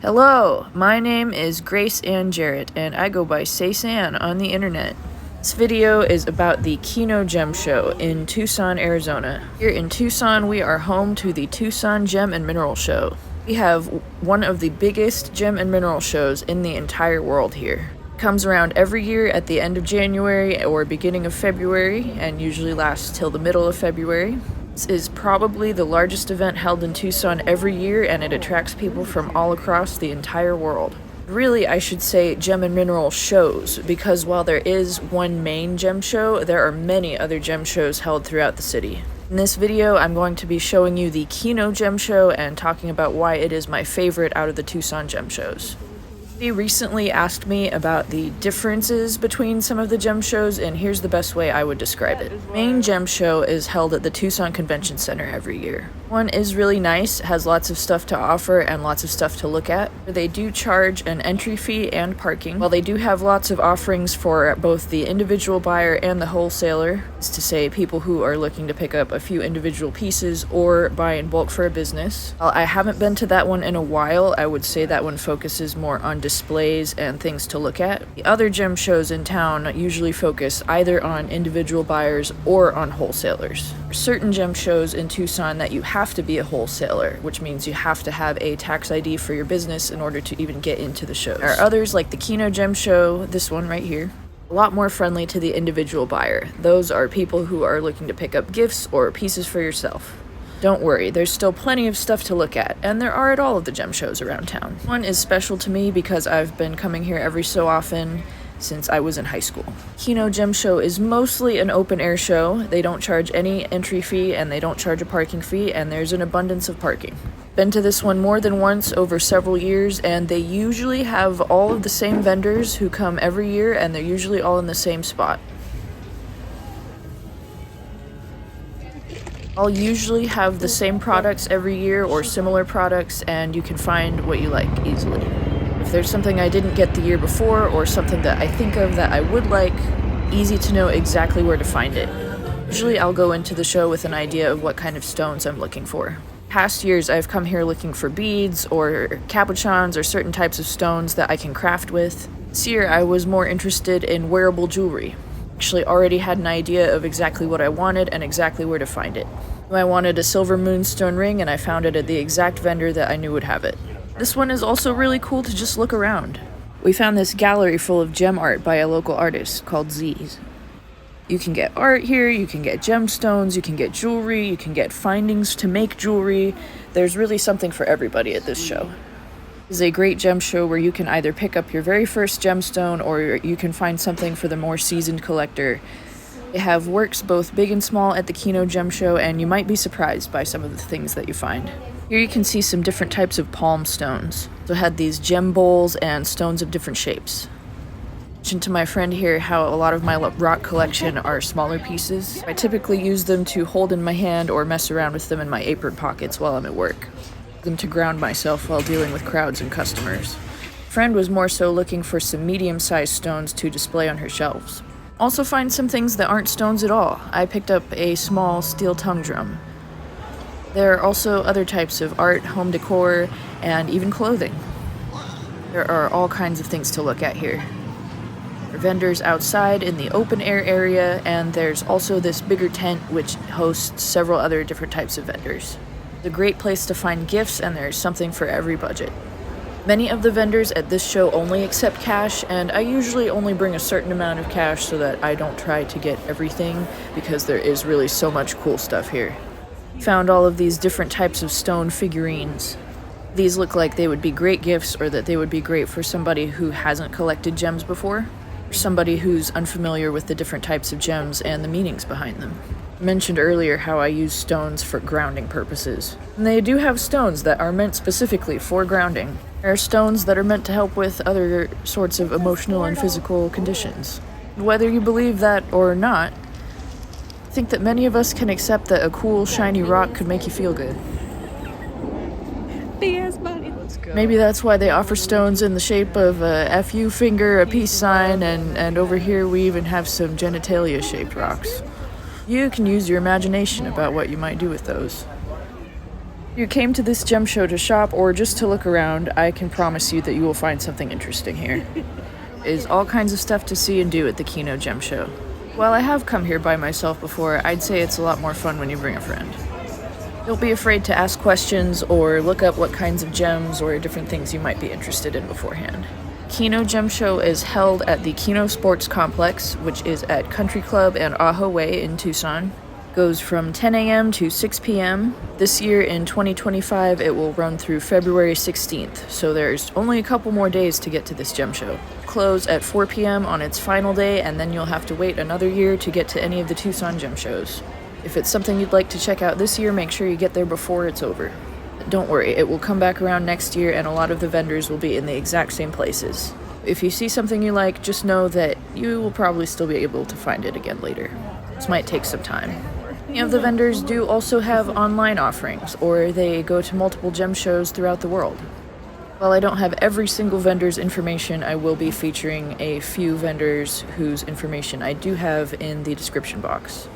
Hello, my name is Grace Ann Jarrett, and I go by Seisanne on the internet. This video is about the Kino Gem Show in Tucson, Arizona. Here in Tucson, we are home to the Tucson Gem and Mineral Show. We have one of the biggest gem and mineral shows in the entire world here. It comes around every year at the end of January or beginning of February, and usually lasts till the middle of February. This is probably the largest event held in Tucson every year, and it attracts people from all across the entire world. Really, I should say gem and mineral shows, because while there is one main gem show, there are many other gem shows held throughout the city. In this video, I'm going to be showing you the Kino Gem Show and talking about why it is my favorite out of the Tucson gem shows. He recently asked me about the differences between some of the gem shows, and here's the best way I would describe it. Main gem show is held at the Tucson Convention Center every year. One is really nice, has lots of stuff to offer and lots of stuff to look at. They do charge an entry fee and parking. While they do have lots of offerings for both the individual buyer and the wholesaler, is to say people who are looking to pick up a few individual pieces or buy in bulk for a business. While I haven't been to that one in a while, I would say that one focuses more on displays and things to look at. The other gem shows in town usually focus either on individual buyers or on wholesalers. There are certain gem shows in Tucson that you have to be a wholesaler, which means you have to have a tax ID for your business in order to even get into the shows. There are others like the Kino Gem Show, this one right here, a lot more friendly to the individual buyer. Those are people who are looking to pick up gifts or pieces for yourself. Don't worry, there's still plenty of stuff to look at, and there are at all of the gem shows around town. One is special to me because I've been coming here every so often since I was in high school. Kino Gem Show is mostly an open air show. They don't charge any entry fee and they don't charge a parking fee, and there's an abundance of parking. Been to this one more than once over several years, and they usually have all of the same vendors who come every year, and they're usually all in the same spot. I'll usually have the same products every year or similar products, and you can find what you like easily. If there's something I didn't get the year before or something that I think of that I would like, easy to know exactly where to find it. Usually I'll go into the show with an idea of what kind of stones I'm looking for. Past years I've come here looking for beads or cabochons or certain types of stones that I can craft with. This year I was more interested in wearable jewelry. Actually already had an idea of exactly what I wanted and exactly where to find it. I wanted a silver moonstone ring, and I found it at the exact vendor that I knew would have it. This one is also really cool to just look around. We found this gallery full of gem art by a local artist called Z's. You can get art here, you can get gemstones, you can get jewelry, you can get findings to make jewelry. There's really something for everybody at this show. This is a great gem show where you can either pick up your very first gemstone or you can find something for the more seasoned collector. They have works both big and small at the Kino Gem Show, and you might be surprised by some of the things that you find. Here you can see some different types of palm stones. So I had these gem bowls and stones of different shapes. I mentioned to my friend here how a lot of my rock collection are smaller pieces. I typically use them to hold in my hand or mess around with them in my apron pockets while I'm at work. Them to ground myself while dealing with crowds and customers. Friend was more so looking for some medium-sized stones to display on her shelves. Also find some things that aren't stones at all. I picked up a small steel tongue drum. There are also other types of art, home decor, and even clothing. There are all kinds of things to look at here. There are vendors outside in the open air area, and there's also this bigger tent which hosts several other different types of vendors. It's a great place to find gifts, and there's something for every budget. Many of the vendors at this show only accept cash, and I usually only bring a certain amount of cash so that I don't try to get everything, because there is really so much cool stuff here. Found all of these different types of stone figurines. These look like they would be great gifts, or that they would be great for somebody who hasn't collected gems before, or somebody who's unfamiliar with the different types of gems and the meanings behind them. I mentioned earlier how I use stones for grounding purposes. And they do have stones that are meant specifically for grounding. There are stones that are meant to help with other sorts of emotional and physical conditions. Whether you believe that or not, I think that many of us can accept that a cool, shiny rock could make you feel good. Yes, buddy, let's go. Maybe that's why they offer stones in the shape of a FU finger, a peace sign, and over here we even have some genitalia-shaped rocks. You can use your imagination about what you might do with those. If you came to this gem show to shop or just to look around, I can promise you that you will find something interesting here. There's all kinds of stuff to see and do at the Kino Gem Show. While I have come here by myself before, I'd say it's a lot more fun when you bring a friend. Don't be afraid to ask questions or look up what kinds of gems or different things you might be interested in beforehand. Kino Gem Show is held at the Kino Sports Complex, which is at Country Club and Ajo Way in Tucson. Goes from 10 a.m. to 6 p.m. This year in 2025, it will run through February 16th, so there's only a couple more days to get to this gem show. Close at 4 p.m. on its final day, and then you'll have to wait another year to get to any of the Tucson gem shows. If it's something you'd like to check out this year, make sure you get there before it's over. Don't worry, it will come back around next year, and a lot of the vendors will be in the exact same places. If you see something you like, just know that you will probably still be able to find it again later. This might take some time. Many of the vendors do also have online offerings, or they go to multiple gem shows throughout the world. While I don't have every single vendor's information, I will be featuring a few vendors whose information I do have in the description box.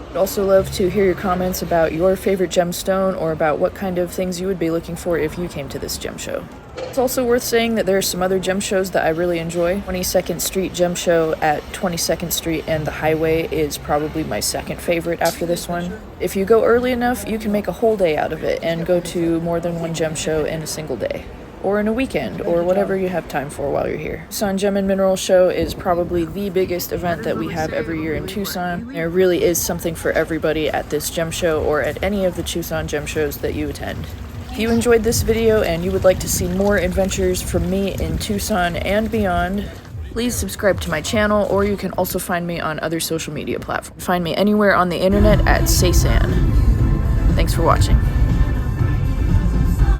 I'd also love to hear your comments about your favorite gemstone or about what kind of things you would be looking for if you came to this gem show. It's also worth saying that there are some other gem shows that I really enjoy. 22nd Street Gem Show at 22nd Street and the Highway is probably my second favorite after this one. If you go early enough, you can make a whole day out of it and go to more than one gem show in a single day. Or in a weekend, or whatever you have time for while you're here. Tucson Gem and Mineral Show is probably the biggest event that we have every year in Tucson. There really is something for everybody at this gem show or at any of the Tucson gem shows that you attend. If you enjoyed this video and you would like to see more adventures from me in Tucson and beyond, please subscribe to my channel, or you can also find me on other social media platforms. Find me anywhere on the internet at seisanne. Thanks for watching.